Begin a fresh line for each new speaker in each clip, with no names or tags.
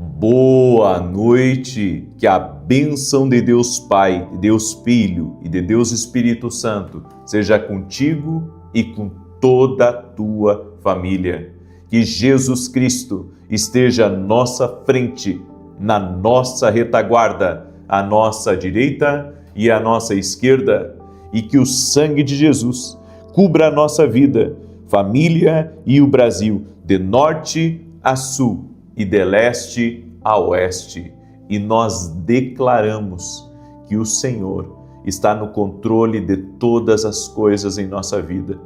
Boa noite, que a bênção de Deus Pai, de Deus Filho e de Deus Espírito Santo seja contigo e com toda a tua família. Que Jesus Cristo esteja à nossa frente, na nossa retaguarda, à nossa direita e à nossa esquerda, e que o sangue de Jesus cubra a nossa vida, família e o Brasil, de norte a sul e de leste a oeste, e nós declaramos que o Senhor está no controle de todas as coisas em nossa vida.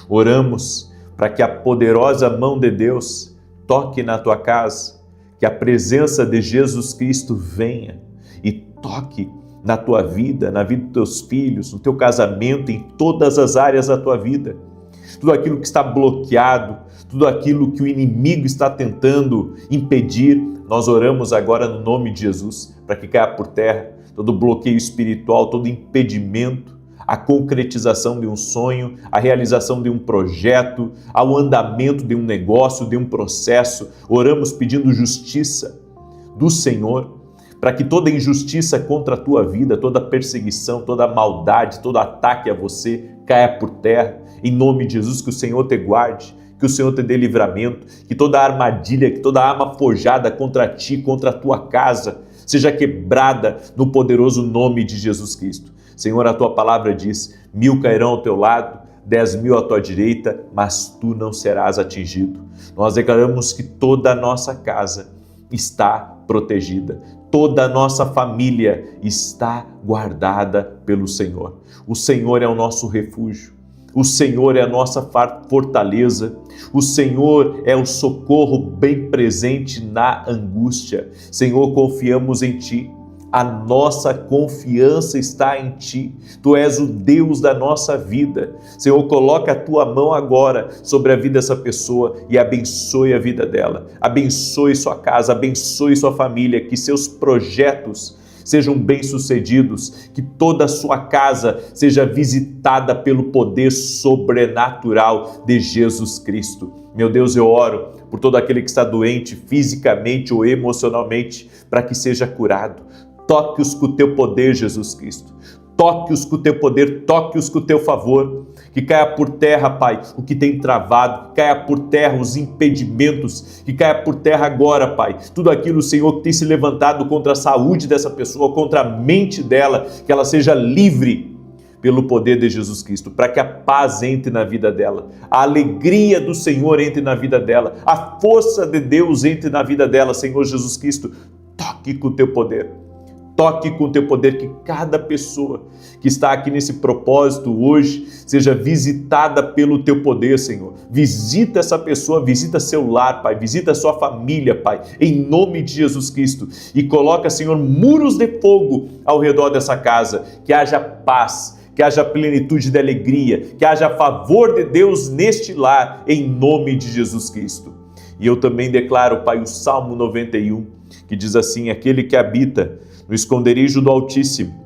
Oramos para que a poderosa mão de Deus toque na tua casa, que a presença de Jesus Cristo venha e toque na tua vida, na vida dos teus filhos, no teu casamento, em todas as áreas da tua vida. Tudo aquilo que está bloqueado, tudo aquilo que o inimigo está tentando impedir, nós oramos agora no nome de Jesus, para que caia por terra todo bloqueio espiritual, todo impedimento, a concretização de um sonho, a realização de um projeto, ao andamento de um negócio, de um processo. Oramos pedindo justiça do Senhor, para que toda injustiça contra a tua vida, toda perseguição, toda maldade, todo ataque a você caia por terra. Em nome de Jesus, que o Senhor te guarde, que o Senhor te dê livramento, que toda armadilha, que toda arma forjada contra ti, contra a tua casa, seja quebrada no poderoso nome de Jesus Cristo. Senhor, a tua palavra diz: 1000 cairão ao teu lado, 10.000 à tua direita, mas tu não serás atingido. Nós declaramos que toda a nossa casa está protegida, toda a nossa família está guardada pelo Senhor. O Senhor é o nosso refúgio, o Senhor é a nossa fortaleza, o Senhor é o socorro bem presente na angústia. Senhor, confiamos em Ti. A nossa confiança está em Ti. Tu és o Deus da nossa vida. Senhor, coloca a Tua mão agora sobre a vida dessa pessoa e abençoe a vida dela. Abençoe sua casa, abençoe sua família, que seus projetos sejam bem-sucedidos, que toda a sua casa seja visitada pelo poder sobrenatural de Jesus Cristo. Meu Deus, eu oro por todo aquele que está doente fisicamente ou emocionalmente, para que seja curado. Toque-os com o teu poder, Jesus Cristo. Toque-os com o teu poder, toque-os com o teu favor. Que caia por terra, Pai, o que tem travado, que caia por terra os impedimentos, que caia por terra agora, Pai, tudo aquilo, Senhor, que tem se levantado contra a saúde dessa pessoa, contra a mente dela, que ela seja livre pelo poder de Jesus Cristo, para que a paz entre na vida dela, a alegria do Senhor entre na vida dela, a força de Deus entre na vida dela. Senhor Jesus Cristo, toque com o teu poder. Toque com o teu poder, que cada pessoa que está aqui nesse propósito hoje seja visitada pelo teu poder, Senhor. Visita essa pessoa, visita seu lar, Pai, visita sua família, Pai, em nome de Jesus Cristo. E coloca, Senhor, muros de fogo ao redor dessa casa, que haja paz, que haja plenitude de alegria, que haja favor de Deus neste lar, em nome de Jesus Cristo. E eu também declaro, Pai, o Salmo 91, que diz assim: aquele que habita no esconderijo do Altíssimo,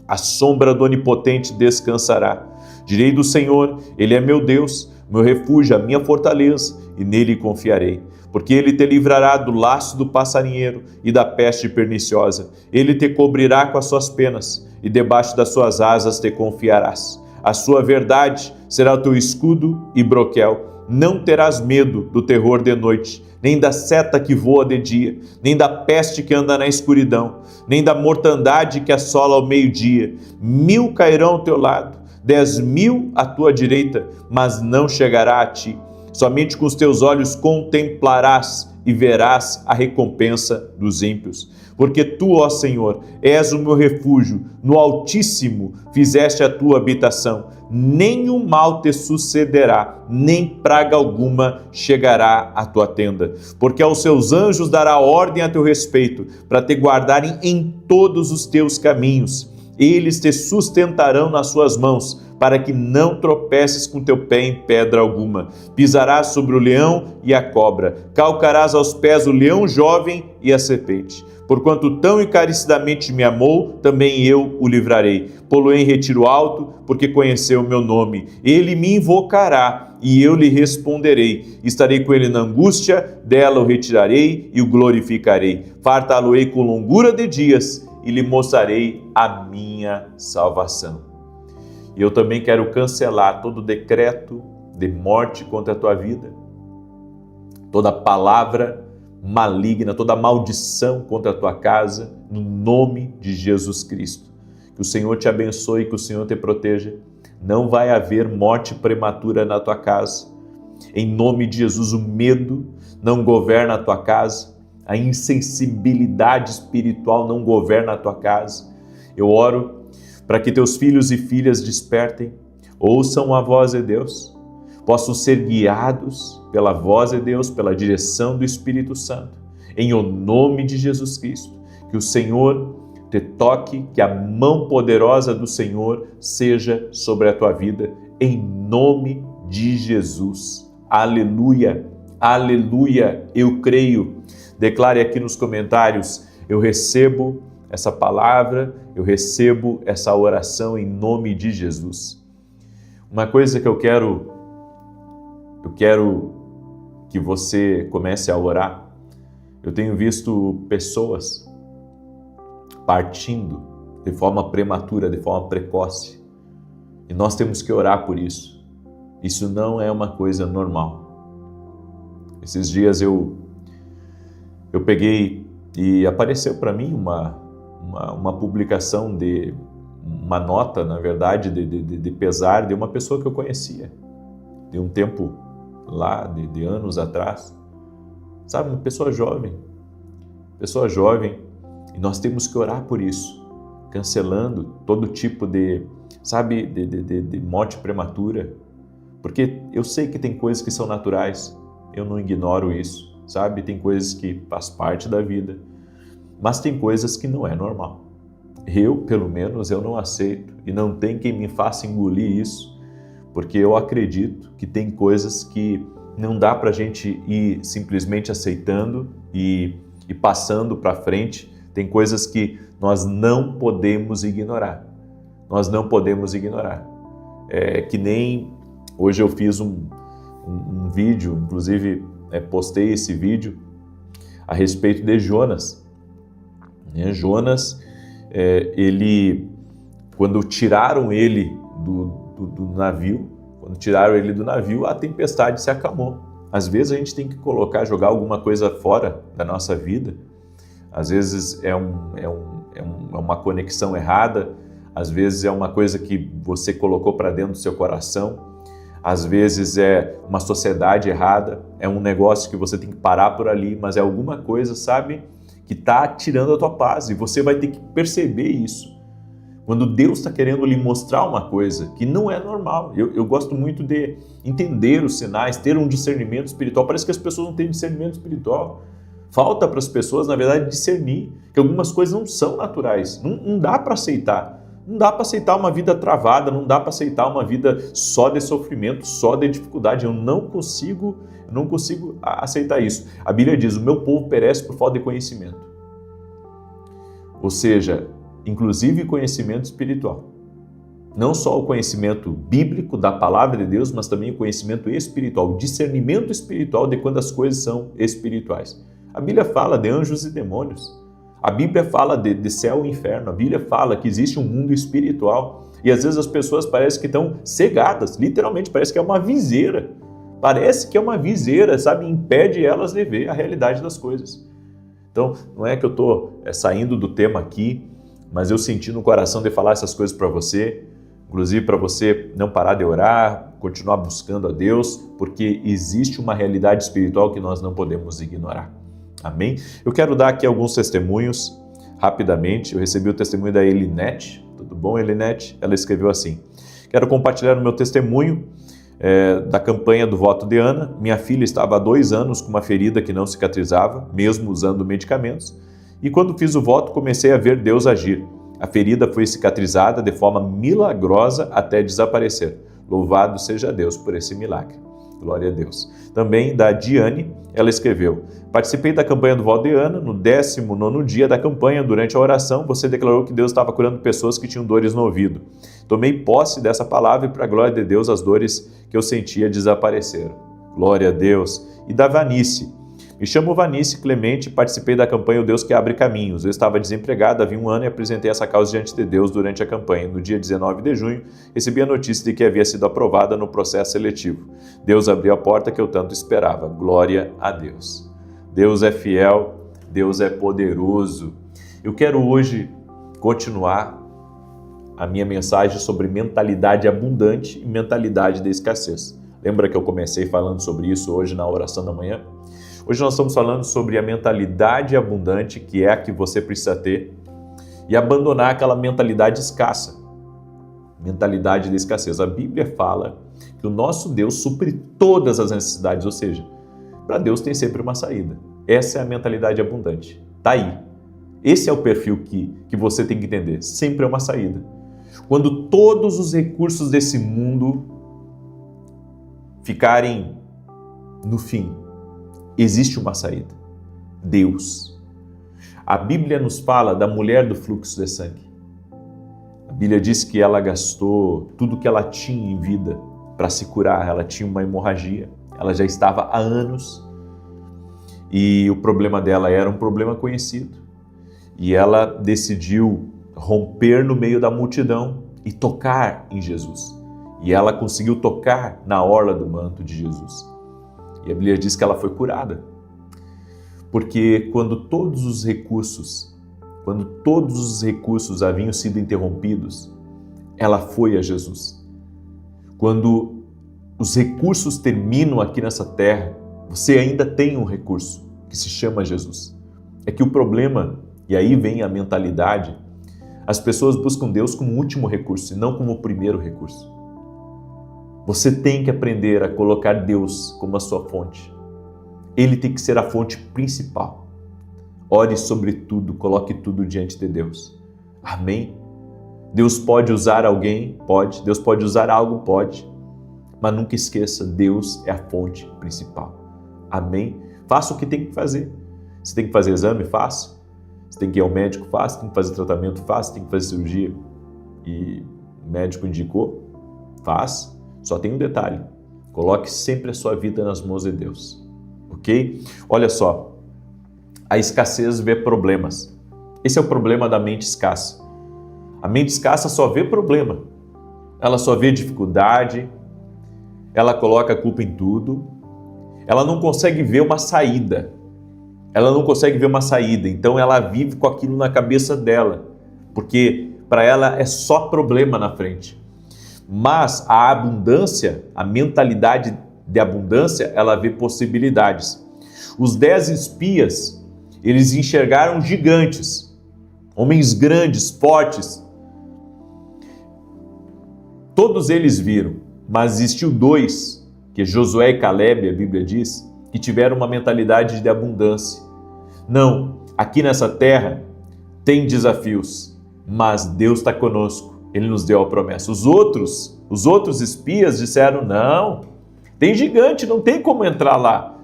a sombra do Onipotente descansará. Direi do Senhor: Ele é meu Deus, meu refúgio, a minha fortaleza, e nele confiarei. Porque Ele te livrará do laço do passarinheiro e da peste perniciosa. Ele te cobrirá com as suas penas, e debaixo das suas asas te confiarás. A sua verdade será o teu escudo e broquel. Não terás medo do terror de noite, nem da seta que voa de dia, nem da peste que anda na escuridão, nem da mortandade que assola ao meio-dia. 1000 cairão ao teu lado, 10.000 à tua direita, mas não chegará a ti. Somente com os teus olhos contemplarás e verás a recompensa dos ímpios. Porque tu, ó Senhor, és o meu refúgio, no Altíssimo fizeste a tua habitação. Nenhum mal te sucederá, nem praga alguma chegará à tua tenda. Porque aos seus anjos dará ordem a teu respeito, para te guardarem em todos os teus caminhos. Eles te sustentarão nas suas mãos, para que não tropeces com teu pé em pedra alguma. Pisarás sobre o leão e a cobra, calcarás aos pés o leão jovem e a serpente. Porquanto tão encarecidamente me amou, também eu o livrarei. Pô-lo em retiro alto, porque conheceu o meu nome. Ele me invocará e eu lhe responderei. Estarei com ele na angústia, dela o retirarei e o glorificarei. Fartá-lo-ei com longura de dias e lhe mostrarei a minha salvação. E eu também quero cancelar todo decreto de morte contra a tua vida, toda palavra maligna, toda maldição contra a tua casa, no nome de Jesus Cristo. Que o Senhor te abençoe, que o Senhor te proteja. Não vai haver morte prematura na tua casa. Em nome de Jesus, o medo não governa a tua casa, a insensibilidade espiritual não governa a tua casa. Eu oro para que teus filhos e filhas despertem, ouçam a voz de Deus, possam ser guiados pela voz de Deus, pela direção do Espírito Santo, em o nome de Jesus Cristo. Que o Senhor te toque, que a mão poderosa do Senhor seja sobre a tua vida, em nome de Jesus. Aleluia, aleluia, eu creio. Declare aqui nos comentários: eu recebo essa palavra, eu recebo essa oração em nome de Jesus. Uma coisa que eu quero que você comece a orar. Eu tenho visto pessoas partindo de forma prematura, de forma precoce. E nós temos que orar por isso. Isso não é uma coisa normal. Esses dias eu peguei e apareceu para mim uma publicação de uma nota, na verdade, de pesar de uma pessoa que eu conhecia, de um tempo lá, de anos atrás. Sabe, uma pessoa jovem, e nós temos que orar por isso, cancelando todo tipo de morte prematura, porque eu sei que tem coisas que são naturais, eu não ignoro isso, sabe? Tem coisas que faz parte da vida, mas tem coisas que não é normal. Eu, pelo menos, eu não aceito e não tem quem me faça engolir isso, porque eu acredito que tem coisas que não dá para a gente ir simplesmente aceitando e passando para frente. Tem coisas que nós não podemos ignorar. Nós não podemos ignorar. Que nem hoje eu fiz um vídeo, inclusive postei esse vídeo a respeito de Jonas. Jonas, ele, quando tiraram ele do navio, a tempestade se acalmou. Às vezes a gente tem que jogar alguma coisa fora da nossa vida. Às vezes é uma conexão errada, às vezes é uma coisa que você colocou para dentro do seu coração, às vezes é uma sociedade errada, é um negócio que você tem que parar por ali, mas é alguma coisa, sabe, que está tirando a tua paz, e você vai ter que perceber isso. Quando Deus está querendo lhe mostrar uma coisa que não é normal. Eu gosto muito de entender os sinais, ter um discernimento espiritual. Parece que as pessoas não têm discernimento espiritual. Falta para as pessoas, na verdade, discernir que algumas coisas não são naturais. Não dá para aceitar. Não dá para aceitar uma vida travada, não dá para aceitar uma vida só de sofrimento, só de dificuldade. Eu não consigo aceitar isso. A Bíblia diz: o meu povo perece por falta de conhecimento. Ou seja, inclusive conhecimento espiritual. Não só o conhecimento bíblico da palavra de Deus, mas também o conhecimento espiritual, o discernimento espiritual de quando as coisas são espirituais. A Bíblia fala de anjos e demônios. A Bíblia fala de céu e inferno. A Bíblia fala que existe um mundo espiritual. E às vezes as pessoas parecem que estão cegadas. Literalmente, parece que é uma viseira. Parece que é uma viseira, sabe? Impede elas de ver a realidade das coisas. Então, não é que eu estou saindo do tema aqui, mas eu senti no coração de falar essas coisas para você, inclusive para você não parar de orar, continuar buscando a Deus, porque existe uma realidade espiritual que nós não podemos ignorar. Amém? Eu quero dar aqui alguns testemunhos, rapidamente. Eu recebi o testemunho da Elinete. Tudo bom, Elinete? Ela escreveu assim: quero compartilhar o meu testemunho da campanha do voto de Ana. Minha filha estava há 2 anos com uma ferida que não cicatrizava, mesmo usando medicamentos. E quando fiz o voto, comecei a ver Deus agir. A ferida foi cicatrizada de forma milagrosa até desaparecer. Louvado seja Deus por esse milagre. Glória a Deus. Também da Diane, ela escreveu: participei da campanha do Valdeana, no 19º dia da campanha, durante a oração, você declarou que Deus estava curando pessoas que tinham dores no ouvido. Tomei posse dessa palavra e, para a glória de Deus, as dores que eu sentia desapareceram. Glória a Deus. E da Vanice: me chamo Vanice Clemente, participei da campanha O Deus que Abre Caminhos. Eu estava desempregado havia 1 ano e apresentei essa causa diante de Deus durante a campanha. No dia 19 de junho, recebi a notícia de que havia sido aprovada no processo seletivo. Deus abriu a porta que eu tanto esperava. Glória a Deus. Deus é fiel, Deus é poderoso. Eu quero hoje continuar a minha mensagem sobre mentalidade abundante e mentalidade de escassez. Lembra que eu comecei falando sobre isso hoje na oração da manhã? Hoje nós estamos falando sobre a mentalidade abundante, que é a que você precisa ter, e abandonar aquela mentalidade escassa, mentalidade de escassez. A Bíblia fala que o nosso Deus supre todas as necessidades, ou seja, para Deus tem sempre uma saída. Essa é a mentalidade abundante. Está aí. Esse é o perfil que você tem que entender. Sempre é uma saída. Quando todos os recursos desse mundo ficarem no fim, existe uma saída. Deus. A Bíblia nos fala da mulher do fluxo de sangue. A Bíblia diz que ela gastou tudo que ela tinha em vida para se curar. Ela tinha uma hemorragia. Ela já estava há anos e o problema dela era um problema conhecido. E ela decidiu romper no meio da multidão e tocar em Jesus. E ela conseguiu tocar na orla do manto de Jesus. E a Bíblia diz que ela foi curada. Porque quando todos os recursos haviam sido interrompidos, ela foi a Jesus. Quando os recursos terminam aqui nessa terra, você ainda tem um recurso que se chama Jesus. É que o problema, e aí vem a mentalidade, as pessoas buscam Deus como último recurso e não como o primeiro recurso. Você tem que aprender a colocar Deus como a sua fonte. Ele tem que ser a fonte principal. Ore sobre tudo, coloque tudo diante de Deus. Amém? Deus pode usar alguém? Pode. Deus pode usar algo? Pode. Mas nunca esqueça, Deus é a fonte principal. Amém? Faça o que tem que fazer. Se tem que fazer exame, faça. Se tem que ir ao médico, faça. Se tem que fazer tratamento, faça. Se tem que fazer cirurgia e o médico indicou, faça. Só tem um detalhe, coloque sempre a sua vida nas mãos de Deus, ok? Olha só, a escassez vê problemas. Esse é o problema da mente escassa. A mente escassa só vê problema, ela só vê dificuldade, ela coloca a culpa em tudo, ela não consegue ver uma saída. Então ela vive com aquilo na cabeça dela, porque para ela é só problema na frente. Mas a abundância, a mentalidade de abundância, ela vê possibilidades. Os 10 espias, eles enxergaram gigantes, homens grandes, fortes. Todos eles viram, mas existiu 2, que Josué e Caleb, a Bíblia diz, que tiveram uma mentalidade de abundância. Não, aqui nessa terra tem desafios, mas Deus está conosco. Ele nos deu a promessa. Os outros espias disseram, não, tem gigante, não tem como entrar lá.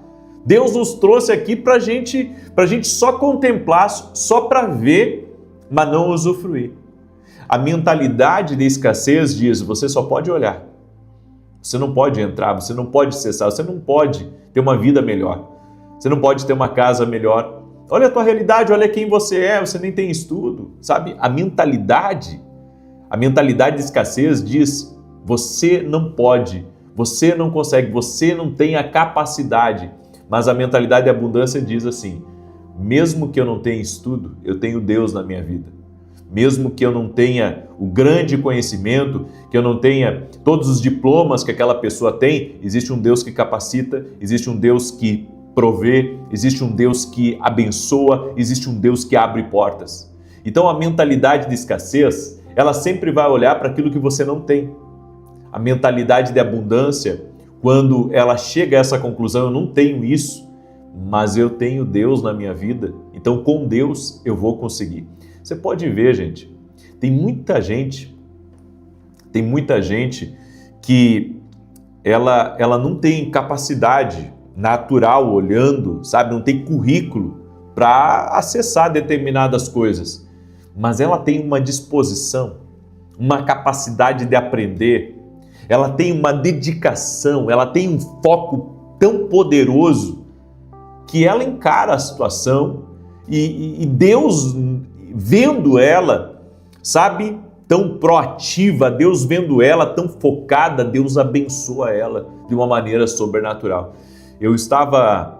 Deus nos trouxe aqui para gente só contemplar, só para ver, mas não usufruir. A mentalidade de escassez diz, você só pode olhar. Você não pode entrar, você não pode cessar, você não pode ter uma vida melhor. Você não pode ter uma casa melhor. Olha a tua realidade, olha quem você é, você nem tem estudo. Sabe, a mentalidade de escassez diz, você não pode, você não consegue, você não tem a capacidade. Mas a mentalidade de abundância diz assim, mesmo que eu não tenha estudo, eu tenho Deus na minha vida. Mesmo que eu não tenha o grande conhecimento, que eu não tenha todos os diplomas que aquela pessoa tem, existe um Deus que capacita, existe um Deus que provê, existe um Deus que abençoa, existe um Deus que abre portas. Então a mentalidade de escassez, ela sempre vai olhar para aquilo que você não tem. A mentalidade de abundância, quando ela chega a essa conclusão, eu não tenho isso, mas eu tenho Deus na minha vida, então com Deus eu vou conseguir. Você pode ver, gente, tem muita gente que ela não tem capacidade natural olhando, sabe? Não tem currículo para acessar determinadas coisas, mas ela tem uma disposição, uma capacidade de aprender, ela tem uma dedicação, ela tem um foco tão poderoso que ela encara a situação e Deus, vendo ela, sabe, tão proativa, Deus vendo ela tão focada, Deus abençoa ela de uma maneira sobrenatural. Eu estava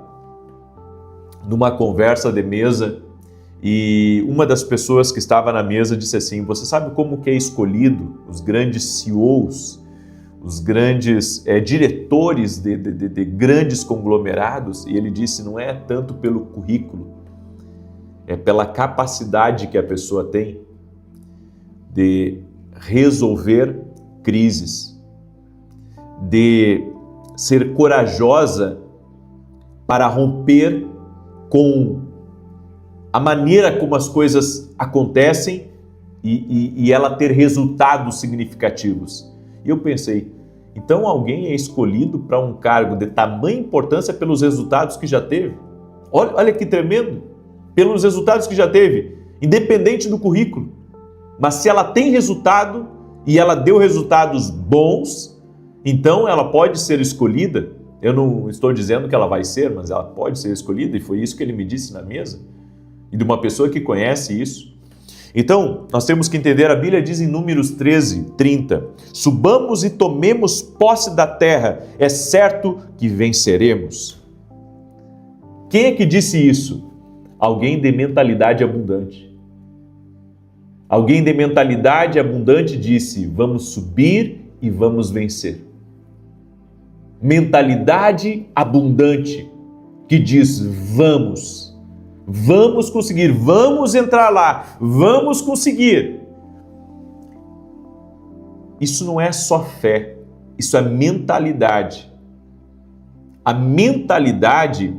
numa conversa de mesa e uma das pessoas que estava na mesa disse assim: você sabe como que é escolhido os grandes CEOs, os grandes diretores de grandes conglomerados? E ele disse: não é tanto pelo currículo, é pela capacidade que a pessoa tem de resolver crises, de ser corajosa para romper com a maneira como as coisas acontecem e ela ter resultados significativos. E eu pensei, então alguém é escolhido para um cargo de tamanha importância pelos resultados que já teve? Olha que tremendo! Pelos resultados que já teve, independente do currículo. Mas se ela tem resultado e ela deu resultados bons, então ela pode ser escolhida. Eu não estou dizendo que ela vai ser, mas ela pode ser escolhida, e foi isso que ele me disse na mesa. E de uma pessoa que conhece isso. Então, nós temos que entender, a Bíblia diz em Números 13, 30, subamos e tomemos posse da terra, é certo que venceremos. Quem é que disse isso? Alguém de mentalidade abundante. Alguém de mentalidade abundante disse, vamos subir e vamos vencer. Mentalidade abundante que diz, vamos conseguir, vamos entrar lá, vamos conseguir. Isso não é só fé, isso é mentalidade. A mentalidade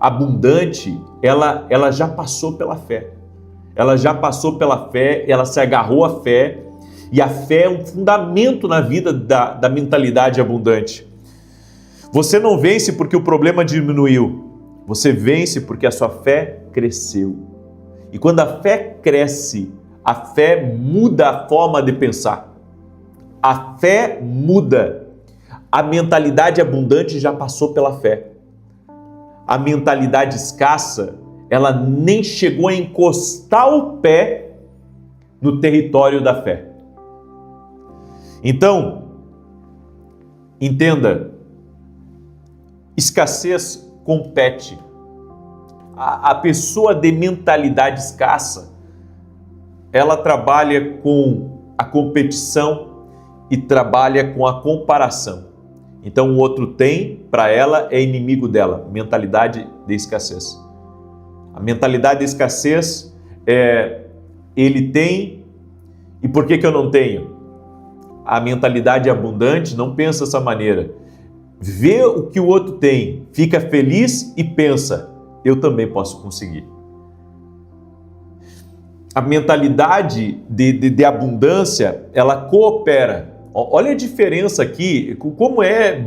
abundante, ela já passou pela fé. Ela já passou pela fé, ela se agarrou à fé, e a fé é um fundamento na vida da mentalidade abundante. Você não vence porque o problema diminuiu, você vence porque a sua fé cresceu. E quando a fé cresce, a fé muda a forma de pensar. A fé muda. A mentalidade abundante já passou pela fé. A mentalidade escassa, ela nem chegou a encostar o pé no território da fé. Então, entenda, escassez compete. A pessoa de mentalidade escassa, ela trabalha com a competição e trabalha com a comparação. Então o outro tem, para ela é inimigo dela, mentalidade de escassez. A mentalidade de escassez é, ele tem, e por que eu não tenho? A mentalidade abundante não pensa dessa maneira. Vê o que o outro tem, fica feliz e pensa, eu também posso conseguir. A mentalidade de abundância, ela coopera. Olha a diferença aqui, como é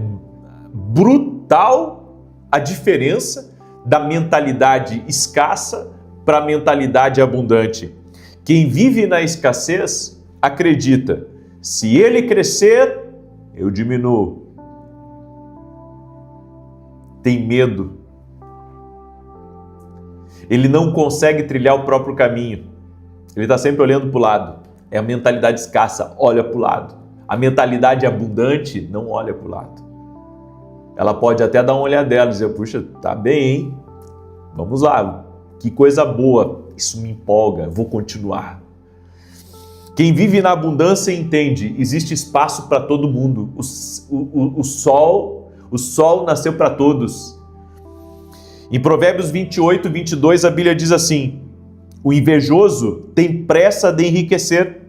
brutal a diferença da mentalidade escassa para a mentalidade abundante. Quem vive na escassez acredita, se ele crescer, eu diminuo. Tem medo. Ele não consegue trilhar o próprio caminho. Ele está sempre olhando para o lado. É a mentalidade escassa, olha para o lado. A mentalidade abundante não olha para o lado. Ela pode até dar uma olhadela e dizer, puxa, tá bem, hein? Vamos lá, que coisa boa, isso me empolga, vou continuar. Quem vive na abundância entende, existe espaço para todo mundo. O sol nasceu para todos. Em Provérbios 28, 22, a Bíblia diz assim, o invejoso tem pressa de enriquecer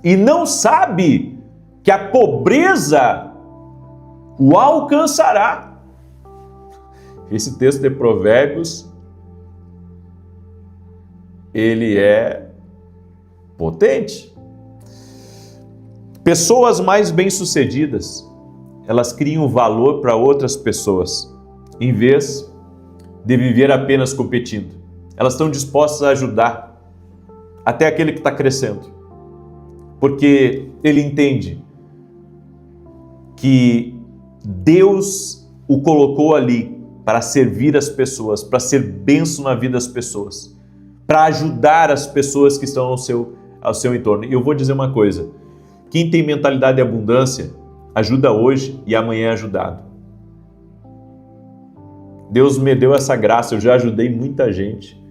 e não sabe que a pobreza o alcançará. Esse texto de Provérbios, ele é potente. Pessoas mais bem-sucedidas, elas criam valor para outras pessoas, em vez de viver apenas competindo. Elas estão dispostas a ajudar até aquele que está crescendo, porque ele entende que Deus o colocou ali para servir as pessoas, para ser bênção na vida das pessoas, para ajudar as pessoas que estão ao seu entorno. E eu vou dizer uma coisa, quem tem mentalidade de abundância, ajuda hoje e amanhã é ajudado. Deus me deu essa graça, eu já ajudei muita gente.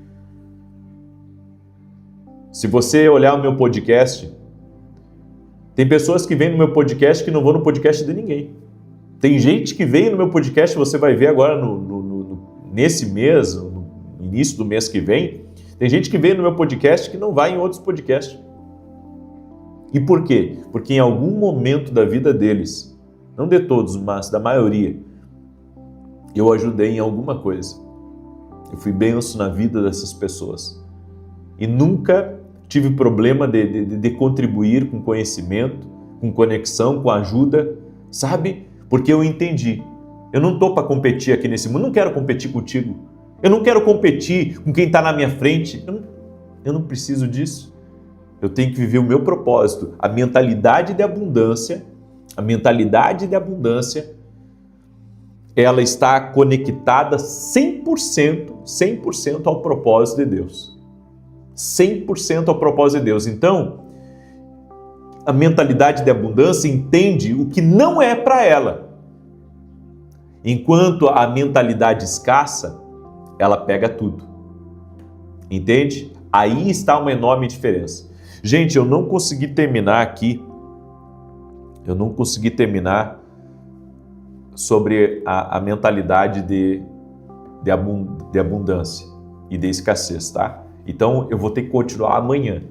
Se você olhar o meu podcast, tem pessoas que vêm no meu podcast que não vão no podcast de ninguém. Tem gente que veio no meu podcast, você vai ver agora nesse mês, no início do mês que vem, tem gente que veio no meu podcast que não vai em outros podcasts. E por quê? Porque em algum momento da vida deles, não de todos, mas da maioria, eu ajudei em alguma coisa. Eu fui bênção na vida dessas pessoas. E nunca tive problema de contribuir com conhecimento, com conexão, com ajuda, sabe? Porque eu entendi. Eu não estou para competir aqui nesse mundo, eu não quero competir contigo. Eu não quero competir com quem está na minha frente. Eu não preciso disso. Eu tenho que viver o meu propósito. A mentalidade de abundância, ela está conectada 100% ao propósito de Deus. 100% ao propósito de Deus. Então, a mentalidade de abundância entende o que não é para ela. Enquanto a mentalidade escassa, ela pega tudo. Entende? Aí está uma enorme diferença. Gente, eu não consegui terminar aqui. Eu não consegui terminar sobre a mentalidade de abundância e de escassez, tá? Então, eu vou ter que continuar amanhã.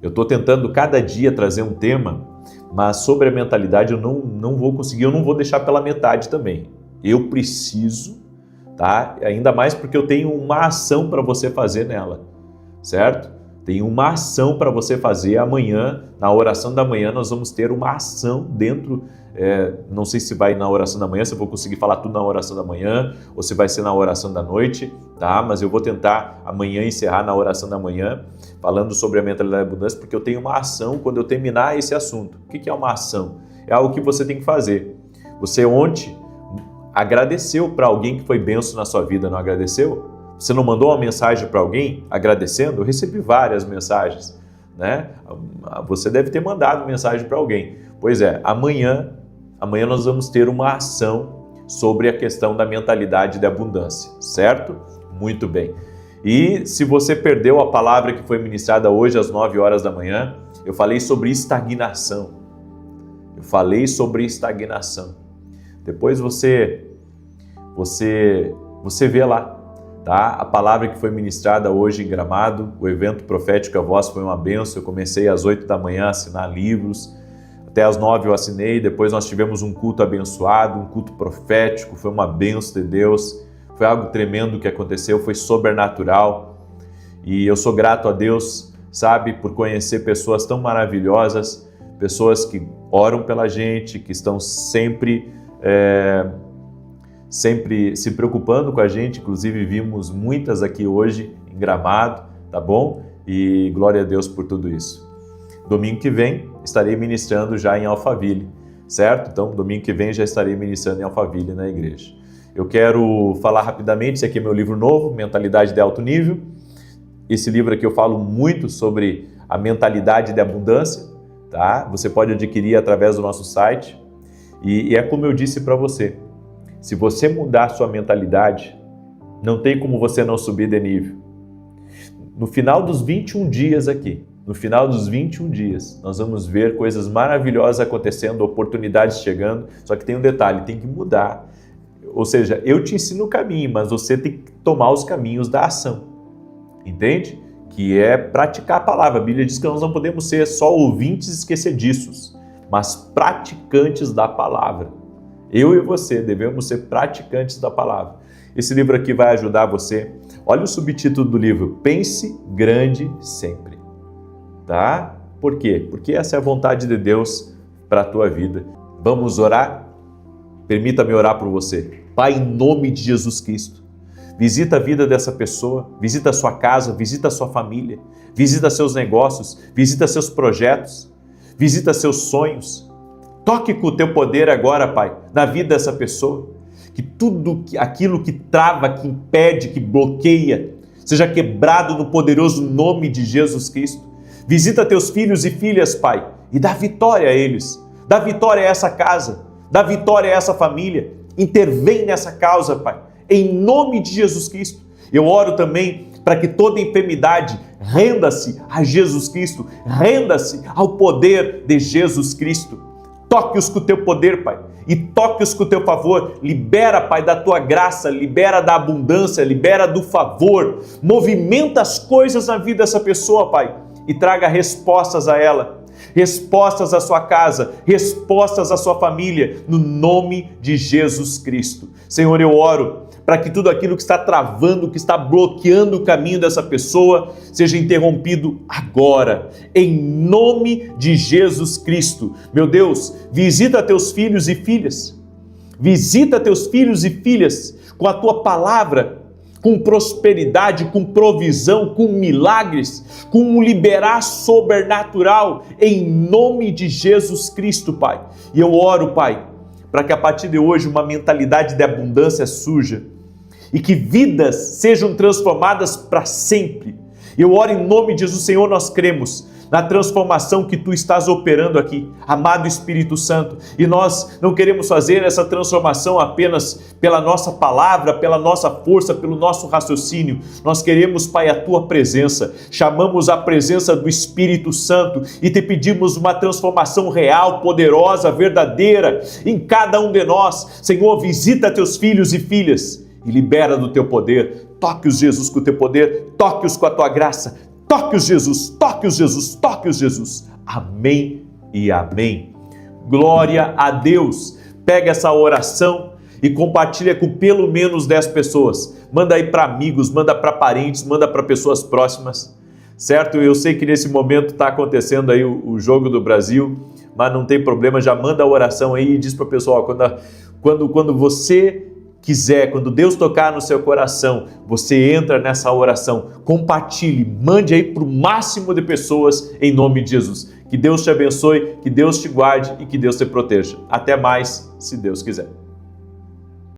Eu estou tentando cada dia trazer um tema, mas sobre a mentalidade eu não vou conseguir, eu não vou deixar pela metade também. Eu preciso, tá? Ainda mais porque eu tenho uma ação para você fazer nela, certo? Tem uma ação para você fazer amanhã, na oração da manhã nós vamos ter uma ação dentro, não sei se vai na oração da manhã, se eu vou conseguir falar tudo na oração da manhã, ou se vai ser na oração da noite, tá? Mas eu vou tentar amanhã encerrar na oração da manhã, falando sobre a mentalidade da abundância, porque eu tenho uma ação quando eu terminar esse assunto. O que é uma ação? É algo que você tem que fazer. Você ontem agradeceu para alguém que foi bênção na sua vida, não agradeceu? Você não mandou uma mensagem para alguém agradecendo? Eu recebi várias mensagens, né? Você deve ter mandado mensagem para alguém. Pois é, amanhã nós vamos ter uma ação sobre a questão da mentalidade de abundância, certo? Muito bem. E se você perdeu a palavra que foi ministrada hoje às 9 horas da manhã, eu falei sobre estagnação. Depois você vê lá. Tá? A palavra que foi ministrada hoje em Gramado, o evento profético A Voz foi uma bênção. Eu comecei às 8 da manhã a assinar livros, até às 9 eu assinei, depois nós tivemos um culto abençoado, um culto profético, foi uma bênção de Deus, foi algo tremendo que aconteceu, foi sobrenatural e eu sou grato a Deus, sabe, por conhecer pessoas tão maravilhosas, pessoas que oram pela gente, que estão sempre se preocupando com a gente, inclusive vimos muitas aqui hoje em Gramado, tá bom? E glória a Deus por tudo isso. Domingo que vem estarei ministrando já em Alphaville, certo? Então, domingo que vem já estarei ministrando em Alphaville na igreja. Eu quero falar rapidamente, esse aqui é meu livro novo, Mentalidade de Alto Nível. Esse livro aqui eu falo muito sobre a mentalidade de abundância, tá? Você pode adquirir através do nosso site. E é como eu disse para você, se você mudar sua mentalidade, não tem como você não subir de nível. No final dos 21 dias aqui, nós vamos ver coisas maravilhosas acontecendo, oportunidades chegando, só que tem um detalhe, tem que mudar. Ou seja, eu te ensino o caminho, mas você tem que tomar os caminhos da ação. Entende? Que é praticar a palavra. A Bíblia diz que nós não podemos ser só ouvintes esquecediços, mas praticantes da palavra. Eu e você devemos ser praticantes da palavra. Esse livro aqui vai ajudar você. Olha o subtítulo do livro, Pense Grande Sempre. Tá? Por quê? Porque essa é a vontade de Deus para a tua vida. Vamos orar? Permita-me orar por você. Pai, em nome de Jesus Cristo, visita a vida dessa pessoa, visita a sua casa, visita a sua família, visita seus negócios, visita seus projetos, visita seus sonhos. Toque com o teu poder agora, Pai, na vida dessa pessoa. Que tudo aquilo que trava, que impede, que bloqueia, seja quebrado no poderoso nome de Jesus Cristo. Visita teus filhos e filhas, Pai, e dá vitória a eles. Dá vitória a essa casa, dá vitória a essa família. Intervém nessa causa, Pai, em nome de Jesus Cristo. Eu oro também para que toda enfermidade renda-se a Jesus Cristo, renda-se ao poder de Jesus Cristo. Toque-os com o teu poder, Pai, e toque-os com o teu favor. Libera, Pai, da tua graça, libera da abundância, libera do favor. Movimenta as coisas na vida dessa pessoa, Pai, e traga respostas a ela, respostas à sua casa, respostas à sua família, no nome de Jesus Cristo. Senhor, eu oro para que tudo aquilo que está travando, que está bloqueando o caminho dessa pessoa, seja interrompido agora, em nome de Jesus Cristo. Meu Deus, visita teus filhos e filhas, visita teus filhos e filhas com a tua palavra, com prosperidade, com provisão, com milagres, com um liberar sobrenatural, em nome de Jesus Cristo, Pai. E eu oro, Pai, para que a partir de hoje uma mentalidade de abundância surja e que vidas sejam transformadas para sempre. Eu oro em nome de Jesus, Senhor, nós cremos na transformação que Tu estás operando aqui, amado Espírito Santo, e nós não queremos fazer essa transformação apenas pela nossa palavra, pela nossa força, pelo nosso raciocínio. Nós queremos, Pai, a Tua presença. Chamamos a presença do Espírito Santo e Te pedimos uma transformação real, poderosa, verdadeira em cada um de nós. Senhor, visita Teus filhos e filhas e libera do Teu poder. Toque-os, Jesus, com o Teu poder, toque-os com a Tua graça. Toque-os, Jesus, toque-os, Jesus, toque-os, Jesus. Amém e amém. Glória a Deus. Pega essa oração e compartilha com pelo menos 10 pessoas. Manda aí para amigos, manda para parentes, manda para pessoas próximas, certo? Eu sei que nesse momento está acontecendo aí o jogo do Brasil, mas não tem problema, já manda a oração aí e diz para o pessoal, quando você quiser, quando Deus tocar no seu coração, você entra nessa oração, compartilhe, mande aí para o máximo de pessoas em nome de Jesus. Que Deus te abençoe, que Deus te guarde e que Deus te proteja. Até mais, se Deus quiser.